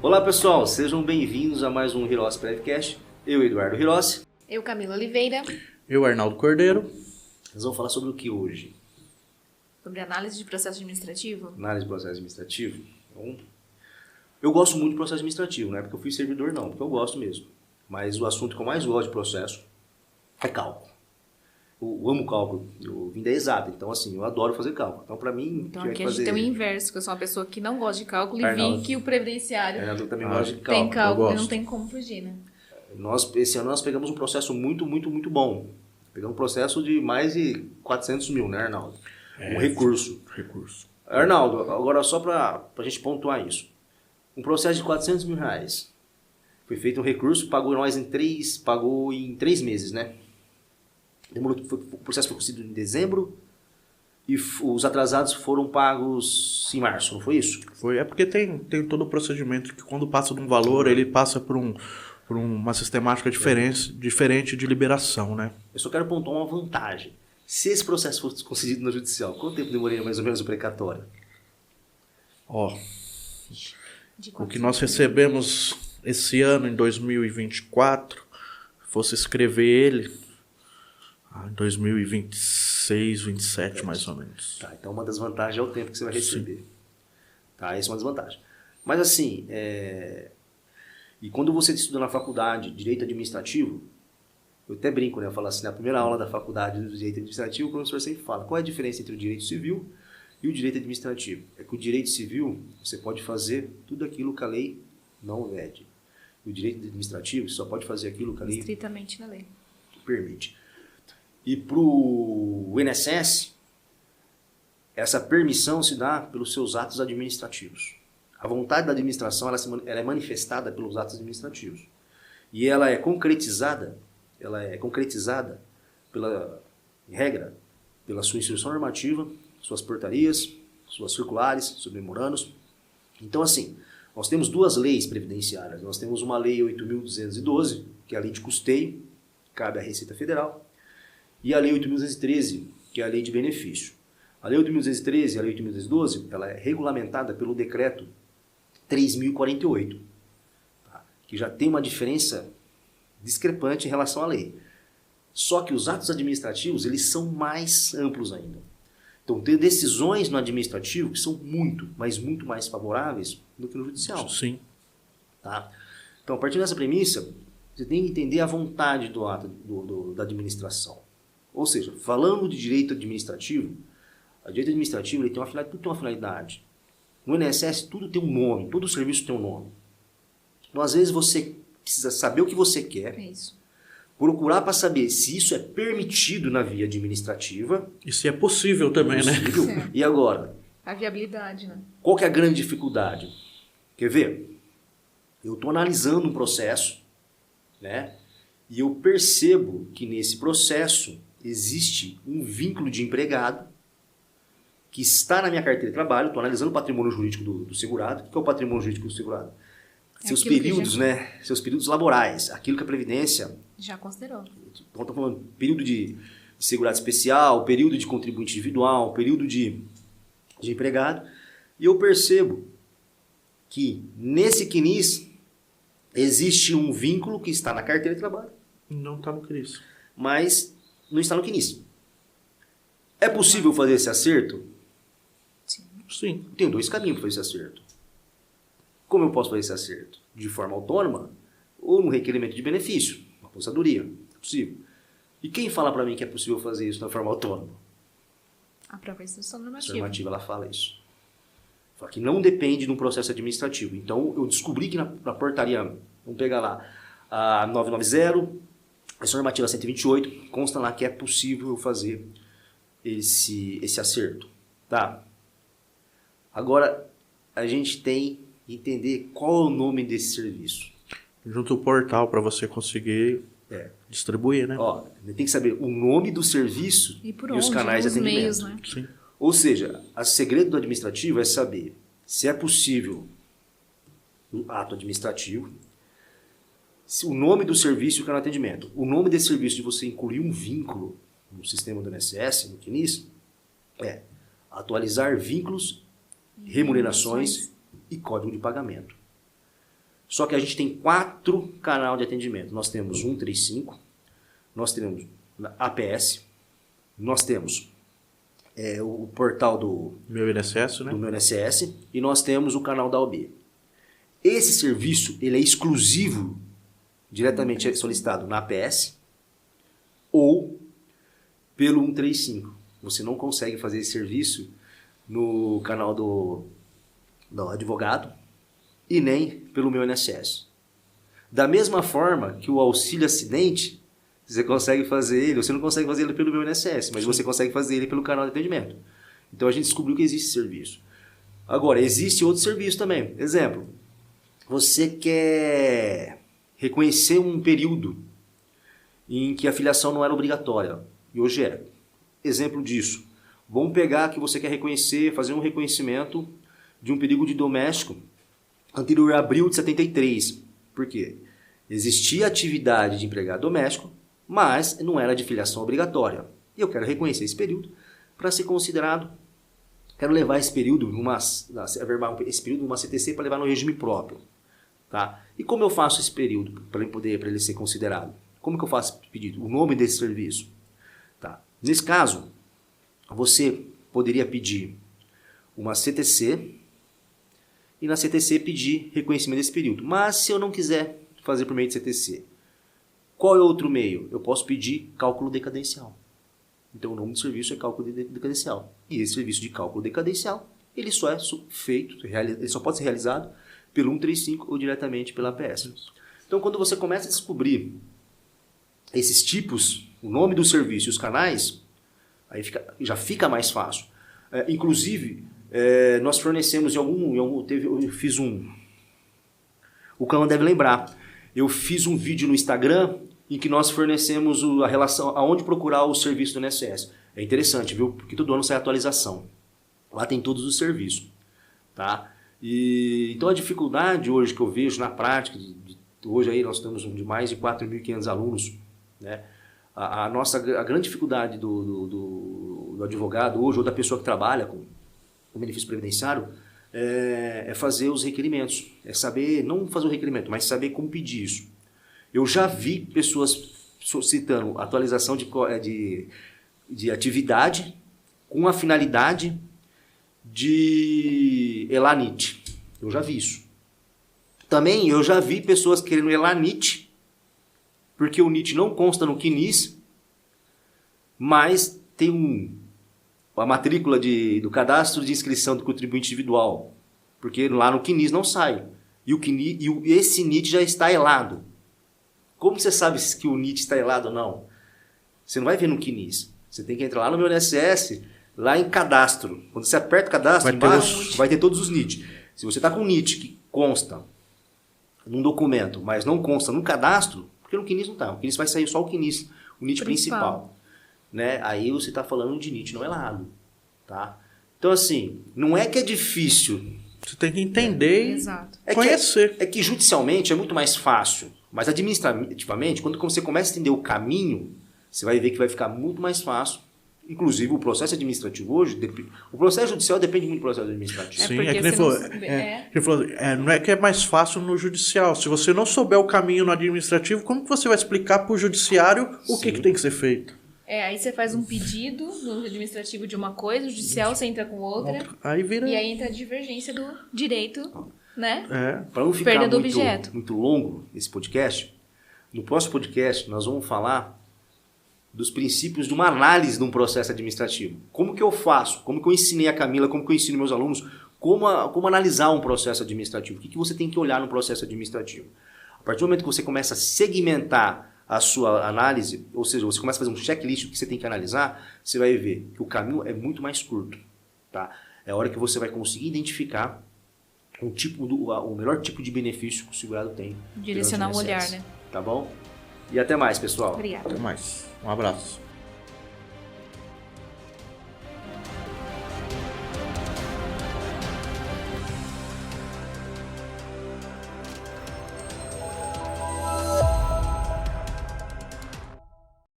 Olá pessoal, sejam bem-vindos a mais um Hirossi Prevcast. Eu, Eduardo Hirossi. Eu, Camila Oliveira. Eu, Arnaldo Cordeiro. Nós vamos falar sobre o que hoje? Sobre análise de processo administrativo. Análise de processo administrativo. Então, eu gosto muito de processo administrativo, não é porque eu fui servidor não, porque eu gosto mesmo. Mas o assunto que eu mais gosto de processo é cálculo. Eu amo cálculo, eu vim da exata, então assim, eu adoro fazer cálculo. Então pra mim... Então aqui a gente tem o inverso, que eu sou uma pessoa que não gosta de cálculo e vi que o previdenciário também gosta de cálculo. Tem cálculo e não tem como fugir, né? Esse ano nós pegamos um processo muito bom. Pegamos um processo de mais de 400 mil, né, Arnaldo? Um recurso. Arnaldo, agora só pra gente pontuar isso. Um processo de 400 mil reais. Foi feito um recurso, pagou em 3 meses, né? O processo foi concedido em dezembro e os atrasados foram pagos em março, não foi isso? Foi, porque tem todo o procedimento que quando passa de um valor, ele passa por uma sistemática diferente de liberação, né? Eu só quero pontuar uma vantagem. Se esse processo fosse concedido na judicial, quanto tempo demoraria mais ou menos o precatório? O que nós recebemos esse ano, em 2024, fosse escrever ele em 2026, 2027, mais ou menos. Tá, então uma das vantagens é o tempo que você vai receber. Sim. Tá, essa é uma das vantagens. Mas assim, e quando você estuda na faculdade Direito Administrativo, eu até brinco, né? Eu falo assim, na primeira aula da faculdade do Direito Administrativo, o professor sempre fala, qual é a diferença entre o Direito Civil e o Direito Administrativo? É que o Direito Civil, você pode fazer tudo aquilo que a lei não vede. O Direito Administrativo, você só pode fazer aquilo que a lei... Estritamente na lei. Permite. E para o INSS, essa permissão se dá pelos seus atos administrativos. A vontade da administração ela é manifestada pelos atos administrativos. E ela é concretizada em regra, pela sua instrução normativa, suas portarias, suas circulares, seus memorandos. Então, assim, nós temos 2 leis previdenciárias. Nós temos uma lei 8.212, que é a lei de custeio, que cabe à Receita Federal, e a lei 8.213, que é a lei de benefício. A lei 8.213 e a lei 8.212, ela é regulamentada pelo decreto 3.048, tá? Que já tem uma diferença discrepante em relação à lei. Só que os atos administrativos, eles são mais amplos ainda. Então, tem decisões no administrativo que são muito mais favoráveis do que no judicial. Sim. Tá? Então, a partir dessa premissa, você tem que entender a vontade do ato da administração. Ou seja, falando de direito administrativo, o direito administrativo ele tudo tem uma finalidade. No INSS, tudo tem um nome, todo serviço tem um nome. Então, às vezes, você precisa saber o que você quer, procurar para saber se isso é permitido na via administrativa. E se é possível também, né? E agora? A viabilidade, né? Qual que é a grande dificuldade? Quer ver? Eu estou analisando um processo, né? E eu percebo que nesse processo existe um vínculo de empregado que está na minha carteira de trabalho. Estou analisando o patrimônio jurídico do segurado. O que é o patrimônio jurídico do segurado? Seus períodos, né? Seus períodos laborais. Aquilo que a Previdência... Já considerou. Então, estou falando período de segurado especial, período de contribuinte individual, período de empregado. E eu percebo que nesse CNIS existe um vínculo que está na carteira de trabalho. Não está no CNIS. Mas não está no CNIS. É possível fazer esse acerto? Sim. Tem 2 caminhos para fazer esse acerto. Como eu posso fazer esse acerto? De forma autônoma ou no requerimento de benefício, uma aposentadoria. É possível. E quem fala para mim que é possível fazer isso na forma autônoma? A própria instrução A normativa. normativa ela fala isso. Fala que não depende de um processo administrativo. Então eu descobri que na portaria, vamos pegar lá, a 990, a normativa 128, consta lá que é possível eu fazer esse acerto. Tá? Agora, a gente tem que entender qual é o nome desse serviço. Junto ao portal para você conseguir distribuir, né? Tem que saber o nome do serviço e os canais de atendimento. Meios, né? Sim. Ou seja, o segredo do administrativo é saber se é possível o ato administrativo, o nome do serviço e o canal de atendimento. O nome desse serviço de você incluir um vínculo no sistema do INSS, no CNIS, é atualizar vínculos, remunerações e código de pagamento. Só que a gente tem 4 canais de atendimento. Nós temos 135, nós temos APS, nós temos o portal do Meu INSS, né? do Meu INSS e nós temos o canal da OB. Esse serviço ele é exclusivo, diretamente solicitado na APS ou pelo 135. Você não consegue fazer esse serviço no canal do advogado e nem pelo Meu INSS. Da mesma forma que o auxílio acidente, você consegue fazer ele, você não consegue fazer ele pelo Meu INSS, mas você consegue fazer ele pelo canal de atendimento. Então a gente descobriu que existe esse serviço. Agora, existe outro serviço também. Exemplo, você quer reconhecer um período em que a filiação não era obrigatória, e hoje é. Exemplo disso, vamos pegar que você quer reconhecer, fazer um reconhecimento de um período doméstico anterior a abril de 73. Por quê? Existia atividade de empregado doméstico, mas não era de filiação obrigatória. E eu quero reconhecer esse período para ser considerado, quero levar esse período numa CTC para levar no regime próprio. Tá? E como eu faço esse período para ele ser considerado? Como que eu faço esse pedido? O nome desse serviço. Tá? Nesse caso, você poderia pedir uma CTC e na CTC pedir reconhecimento desse período. Mas se eu não quiser fazer por meio de CTC, qual é o outro meio? Eu posso pedir cálculo decadencial. Então o nome do serviço é cálculo decadencial. E esse serviço de cálculo decadencial, ele só é feito, ele só pode ser realizado pelo 135 ou diretamente pela APS. Então quando você começa a descobrir esses tipos, o nome do serviço e os canais, aí já fica mais fácil. Inclusive, nós fornecemos eu fiz o Cão deve lembrar, eu fiz um vídeo no Instagram em que nós fornecemos a relação, aonde procurar o serviço do INSS. É interessante, viu? Porque todo ano sai atualização. Lá tem todos os serviços. Tá? Então a dificuldade hoje que eu vejo na prática, hoje aí nós temos de mais de 4.500 alunos, né? A grande dificuldade do advogado hoje, ou da pessoa que trabalha com benefício previdenciário, é fazer os requerimentos. É saber, não fazer o requerimento, mas saber como pedir isso. Eu já vi pessoas solicitando atualização de atividade com a finalidade de Elanit. Eu já vi isso. Também eu já vi pessoas querendo Elanit, porque o NIT não consta no CNIS, mas tem a matrícula do cadastro de inscrição do contribuinte individual, porque lá no CNIS não sai. E esse NIT já está elado. Como você sabe que o NIT está elado ou não? Você não vai ver no CNIS. Você tem que entrar lá no Meu INSS, lá em cadastro. Quando você aperta o cadastro, embaixo vai ter todos os NIT. Se você está com um NIT que consta num documento, mas não consta no cadastro, porque no CNIS não está. O CNIS vai sair só o CNIS, o NIT principal. Né? Aí você está falando de NIT não elado. Tá? Então, assim, não é que é difícil. Você tem que entender e conhecer. É que judicialmente é muito mais fácil. Mas administrativamente, quando você começa a entender o caminho, você vai ver que vai ficar muito mais fácil. Inclusive, o processo administrativo hoje, o processo judicial depende muito do processo administrativo. Sim, que nem falou, não é que é mais fácil no judicial. Se você não souber o caminho no administrativo, como que você vai explicar para o judiciário o que tem que ser feito? Aí você faz um pedido no administrativo de uma coisa, o judicial você entra com outra, aí vira... e aí entra a divergência do direito, né? Para não ficar muito longo esse podcast, no próximo podcast nós vamos falar dos princípios de uma análise de um processo administrativo. Como que eu faço? Como que eu ensinei a Camila, como que eu ensino meus alunos, como analisar um processo administrativo? O que você tem que olhar no processo administrativo? A partir do momento que você começa a segmentar a sua análise, ou seja, você começa a fazer um checklist do que você tem que analisar, você vai ver que o caminho é muito mais curto. Tá? É a hora que você vai conseguir identificar o melhor tipo de benefício que o segurado tem. Direcionar o olhar, né? Tá bom? E até mais, pessoal. Obrigada. Até mais. Um abraço.